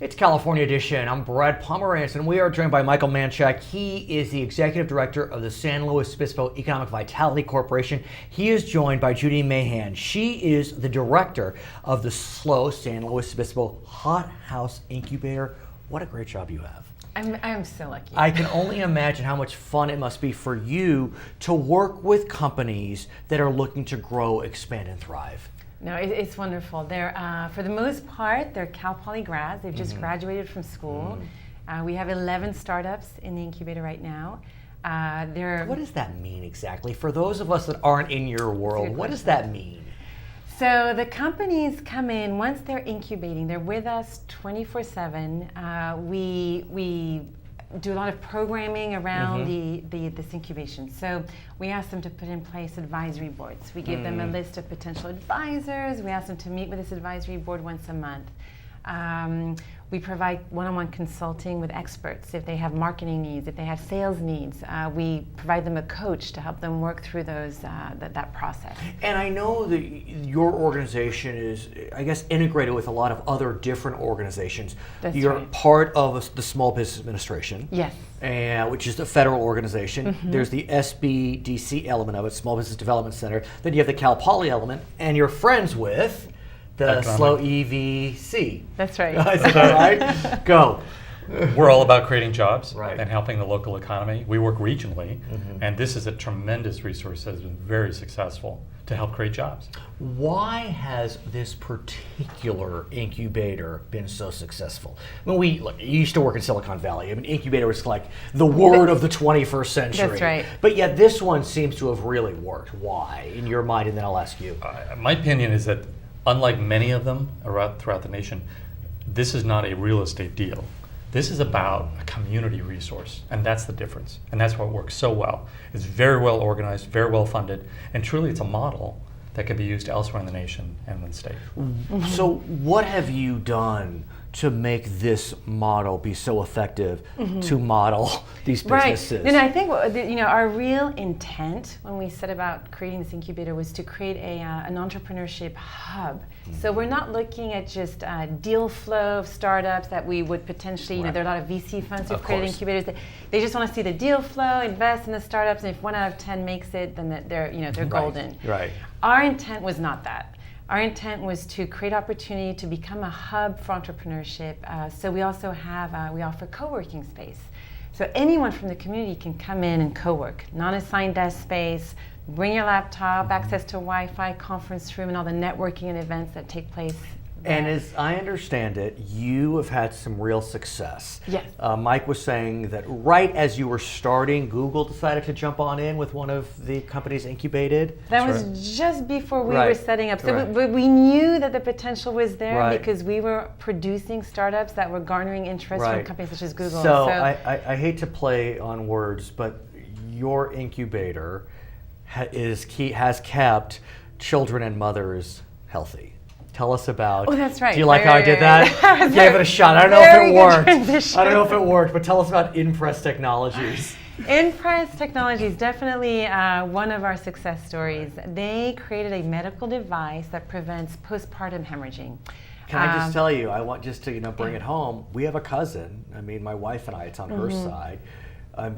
It's California Edition. I'm Brad Pomerance, and we are joined by Michael Manchak. He is the Executive Director of the San Luis Obispo Economic Vitality Corporation. He is joined by Judy Mahan. She is the Director of the SLO San Luis Obispo HotHouse Incubator. What a great job you have. I'm so lucky. I can only imagine how much fun it must be for you to work with companies that are looking to grow, expand, and thrive. No, it's wonderful. They're, for the most part, they're Cal Poly grads. They've just graduated from school. We have 11 startups in the incubator right now. What does that mean exactly? For those of us that aren't in your world, what does that mean? So the companies come in, once they're incubating, they're with us 24/7. We do a lot of programming around this incubation. So we ask them to put in place advisory boards. We give them a list of potential advisors. We ask them to meet with this advisory board once a month. We provide one-on-one consulting with experts if they have marketing needs, if they have sales needs. We provide them a coach to help them work through those that process. And I know that your organization is, I guess, integrated with a lot of other different organizations. That's You're right. part of the Small Business Administration. Yes. Which is the federal organization. There's the SBDC element of it, Small Business Development Center. Then you have the Cal Poly element, and you're friends with the SLO EVC. That's right. Is that right? Go. We're all about creating jobs Right. and helping the local economy. We work regionally, and this is a tremendous resource that has been very successful to help create jobs. Why has this particular incubator been so successful? I mean, you used to work in Silicon Valley. I mean, incubator was like the word of the 21st century. That's right. But yet this one seems to have really worked. Why, in your mind? And then I'll ask you. My opinion is that, unlike many of them throughout the nation, this is not a real estate deal. This is about a community resource, and that's the difference. And that's what works so well. It's very well organized, very well funded, and truly it's a model that can be used elsewhere in the nation and in the state. So what have you done to make this model be so effective to model these businesses? Right. And I think our real intent when we set about creating this incubator was to create an entrepreneurship hub. So we're not looking at just deal flow of startups that we would potentially, there are a lot of VC funds who've created incubators. They just want to see the deal flow, invest in the startups, and if 1 out of 10 makes it, then they're golden. Right. Our intent was not that. Our intent was to create opportunity to become a hub for entrepreneurship. So we also have, we offer co-working space. So anyone from the community can come in and co-work. Non-assigned desk space, bring your laptop, access to Wi-Fi, conference room, and all the networking and events that take place there. And as I understand it, you have had some real success. Yes. Mike was saying that right as you were starting, Google decided to jump on in with one of the companies incubated. That was just before we were setting up. So we knew that the potential was there because we were producing startups that were garnering interest from companies such as Google. So I hate to play on words, but your incubator has kept children and mothers healthy. Tell us about. Oh, that's right. Do you like how I did that? Gave it a shot. I don't know if it worked. I don't know if it worked, but tell us about Impress Technologies. Impress Technologies, definitely one of our success stories. They created a medical device that prevents postpartum hemorrhaging. Can I just tell you, I want just to bring it home. We have a cousin. I mean, my wife and I. It's on her side.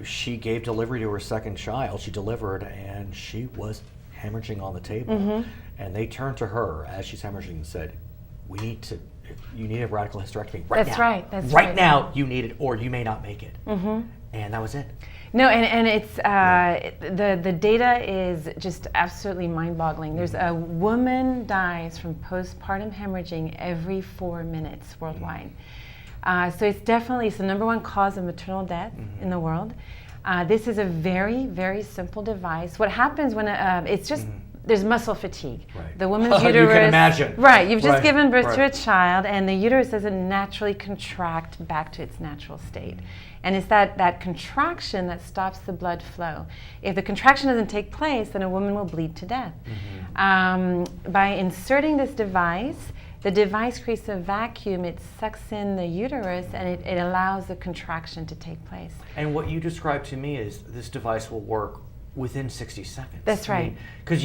She gave delivery to her second child. She delivered, and she was hemorrhaging on the table. And they turned to her as she's hemorrhaging and said, you need a radical hysterectomy right now. That's right. Right now you need it, or you may not make it. And that was it. No, and it's the data is just absolutely mind-boggling. There's a woman dies from postpartum hemorrhaging every 4 minutes worldwide. So it's definitely the number one cause of maternal death in the world. This is a very, very simple device. What happens when it's just there's muscle fatigue. Right. The woman's uterus. You can imagine. Right. You've just given birth to a child, and the uterus doesn't naturally contract back to its natural state. And it's that contraction that stops the blood flow. If the contraction doesn't take place, then a woman will bleed to death. By inserting this device, the device creates a vacuum, it sucks in the uterus, and it allows the contraction to take place. And what you described to me is this device will work within 60 seconds. That's right. Because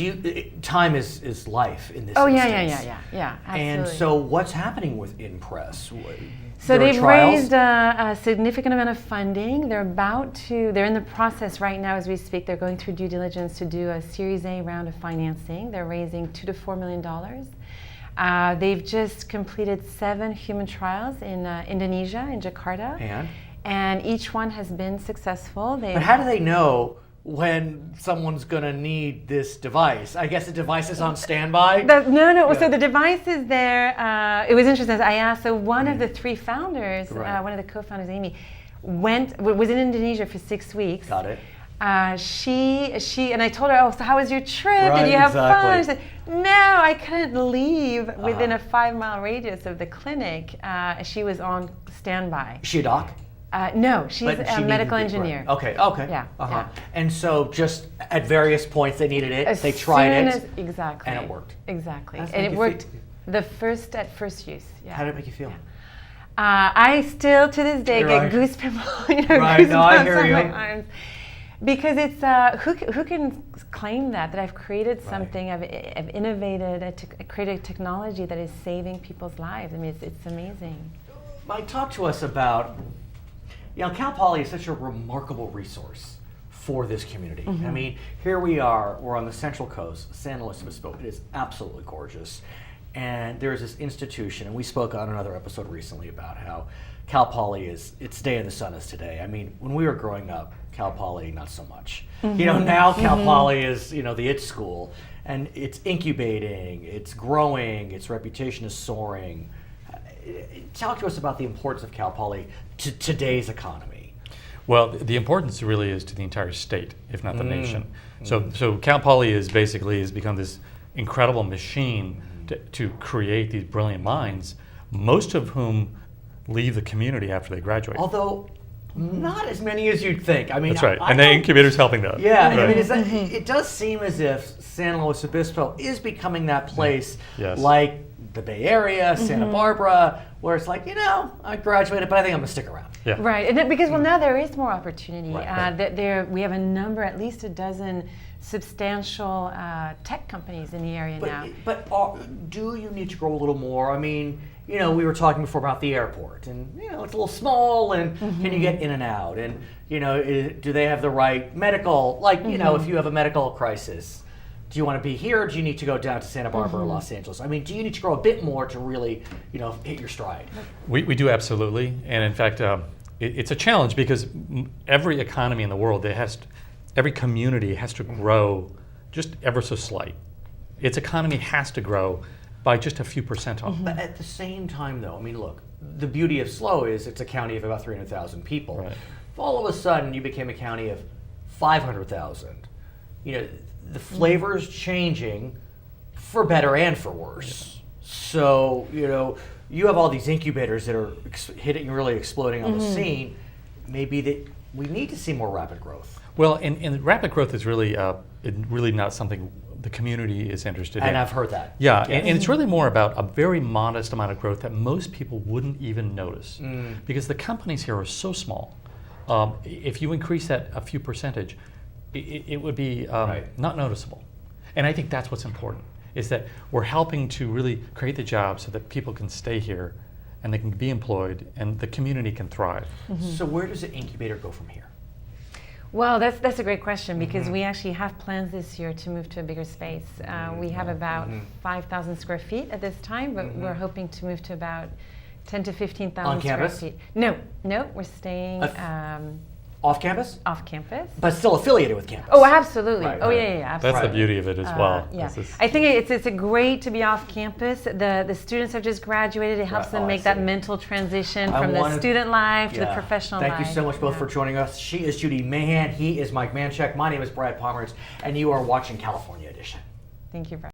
time is life in this Oh, instance. yeah, absolutely. And so what's happening with Impress? So There are they've trials? raised a significant amount of funding. They're in the process right now as we speak. They're going through due diligence to do a Series A round of financing. They're raising $2 to $4 million. They've just completed 7 human trials in Indonesia, in Jakarta. And each one has been successful. But how do they know when someone's going to need this device? I guess the device is on standby? No. So the device is there. It was interesting. I asked, so one of the 3 founders, one of the co-founders, Amy, was in Indonesia for 6 weeks. Got it. She and I told her, oh, so how was your trip? Did you have fun? She said, no, I couldn't leave within a 5-mile radius of the clinic. She was on standby. Is she a doc? No, she's But a medical engineer. Okay. Yeah. Yeah. And so just at various points they needed it, they tried it. Exactly. And it worked. Exactly. And it worked at first use. Yeah. How did it make you feel? I still to this day get goosebumps, goosebumps I hear on you. my arms. Because it's who can claim that I've created something, I've innovated, created technology that is saving people's lives. I mean, it's amazing. Mike, talk to us about, Cal Poly is such a remarkable resource for this community. I mean, here we are, we're on the Central Coast, San Luis Obispo. It is absolutely gorgeous. And there's this institution, and we spoke on another episode recently about how Cal Poly its day in the sun is today. I mean, when we were growing up, Cal Poly, not so much. Now Cal Poly is, the it school, and it's incubating, it's growing, its reputation is soaring. Talk to us about the importance of Cal Poly to today's economy. Well, the importance really is to the entire state, if not the nation. So Cal Poly has become this incredible machine to create these brilliant minds, most of whom leave the community after they graduate. Although not as many as you'd think. I mean, that's right, and the incubator's helping that. Yeah, right. I mean, it does seem as if San Luis Obispo is becoming that place, like the Bay Area, Santa Barbara, where it's like, I graduated, but I think I'm gonna stick around. Yeah. Right, and because now there is more opportunity. Right. We have a number, at least a dozen substantial tech companies in the area now. But do you need to grow a little more? I mean, we were talking before about the airport, and it's a little small, and can you get in and out? And do they have the right medical? Like, if you have a medical crisis, do you want to be here? Or do you need to go down to Santa Barbara or Los Angeles? I mean, do you need to grow a bit more to really, hit your stride? We do absolutely, and in fact, it's a challenge because every economy in the world, every community has to grow just ever so slight. Its economy has to grow by just a few percent off. But at the same time, though, I mean, look, the beauty of SLO is it's a county of about 300,000 people. Right. If all of a sudden you became a county of 500,000, the flavor's changing for better and for worse. So, you have all these incubators that are really exploding on the scene. Maybe that we need to see more rapid growth. Well, and rapid growth is really not something the community is interested in. And I've heard that. Yeah, yes. and it's really more about a very modest amount of growth that most people wouldn't even notice because the companies here are so small. If you increase that a few percentage, it would be not noticeable. And I think that's what's important, is that we're helping to really create the jobs so that people can stay here and they can be employed and the community can thrive. So where does the incubator go from here? Well, that's a great question because we actually have plans this year to move to a bigger space. We have about 5,000 square feet at this time, but we're hoping to move to about 10 to 15,000 square feet. No, we're staying off campus? Off campus. But still affiliated with campus. Oh, absolutely. Right, oh, right. yeah, absolutely. That's the beauty of it as well. Yeah. I think it's great to be off campus. The students have just graduated. It helps them make that mental transition from the student life to the professional life. Thank you so much both for joining us. She is Judy Mahan. He is Mike Manchak. My name is Brad Pomerance, and you are watching California Edition. Thank you, Brad.